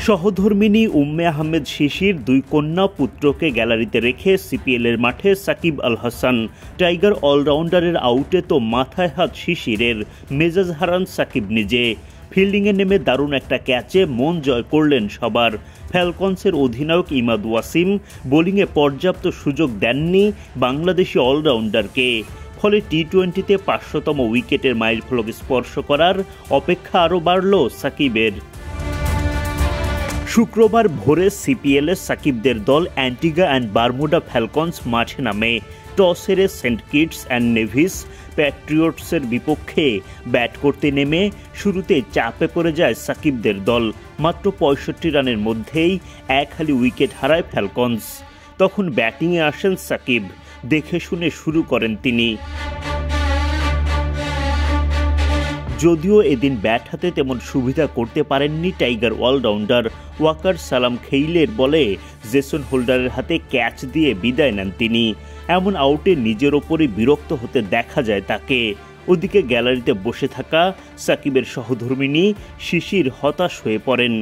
সহধর্মিনী উম্মে আহমেদ শিশির দুই কন্যা পুত্রকে গ্যালারিতে রেখে সিপিএলের মাঠে সাকিব আল হাসান। টাইগার অলরাউন্ডারের আউটে তো মাথায় হাত শিশিরের, মেজাজ হারান সাকিব নিজে। ফিল্ডিংয়ে নেমে দারুণ একটা ক্যাচে মন জয় করলেন সবার। ফ্যালকনসের অধিনায়ক ইমাদ ওয়াসিম বোলিংয়ে পর্যাপ্ত সুযোগ দেননি বাংলাদেশি অলরাউন্ডারকে। ফলে টি-20তে 500তম উইকেটের মাইলফলক স্পর্শ করার অপেক্ষা আরও বাড়ল সাকিবের। শুক্রবার ভোরে সিপিএলে সাকিবদের দল অ্যান্টিগা অ্যান্ড বারমুডা ফ্যালকনস মাঠে নামে। টস হেরে সেন্ট কিটস অ্যান্ড নেভিস প্যাট্রিয়টসের বিপক্ষে ব্যাট করতে নেমে শুরুতে চাপে পড়ে যায় সাকিবদের দল। মাত্র 65 রানের মধ্যেই এক হালি উইকেট হারায় ফ্যালকনস। তখন ব্যাটিংয়ে আসেন সাকিব, দেখে শুনে শুরু করেন তিনি। যদিও এদিন ব্যাট হাতে তেমন সুবিধা করতে পারেননি টাইগার অলরাউন্ডার। ওয়াকার সালাম খেইলের বলে জেসন হোল্ডারের হাতে ক্যাচ দিয়ে বিদায় নেন তিনি। এমন আউটে নিজের ওপরই বিরক্ত হতে দেখা যায় তাকে। ওদিকে গ্যালারিতে বসে থাকা সাকিবের সহধর্মিনী শিশির হতাশ হয়ে পড়েন।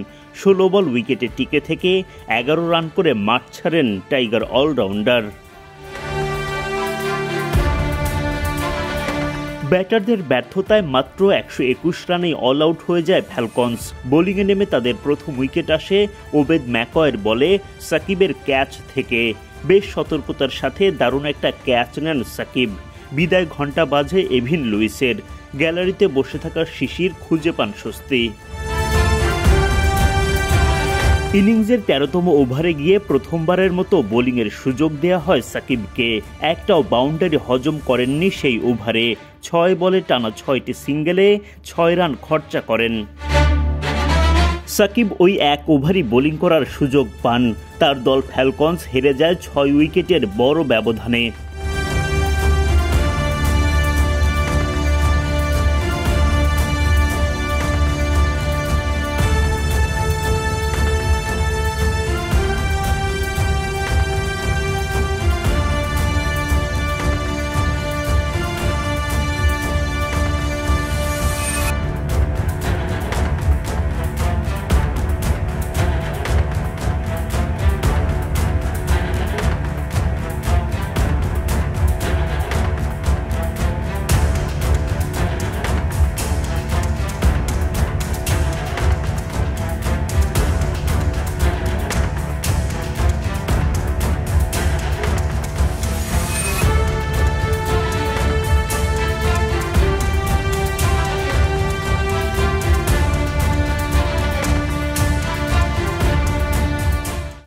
16 বল উইকেটে টিকে থেকে 11 রান করে মাঠ ছাড়েন টাইগার অলরাউন্ডার। ব্যাটারদের ব্যর্থতায় মাত্র 121 রানেই অল আউট হয়ে যায় ফ্যালকনস। বোলিংয়ে নেমে তাদের প্রথম উইকেট আসে ওবেদ ম্যাকয়ের বলে সাকিবের ক্যাচ থেকে। বেশ সতর্কতার সাথে দারুণ একটা ক্যাচ নেন সাকিব। বিদায় ঘণ্টা বাজে এভিন লুইসের। গ্যালারিতে বসে থাকা শিশির খুঁজে পান স্বস্তি। ইনিংসের 13তম ওভারে গিয়ে প্রথমবারের মতো বোলিংয়ের সুযোগ দেয়া হয় সাকিবকে। একটাও বাউন্ডারি হজম করেননি সেই ওভারে। 6 বলে টানা 6টি সিঙ্গেলে 6 রান খরচা করেন সাকিব। ওই এক ওভারই বোলিং করার সুযোগ পান। তার দল ফ্যালকনস হেরে যায় 6 উইকেটের বড় ব্যবধানে।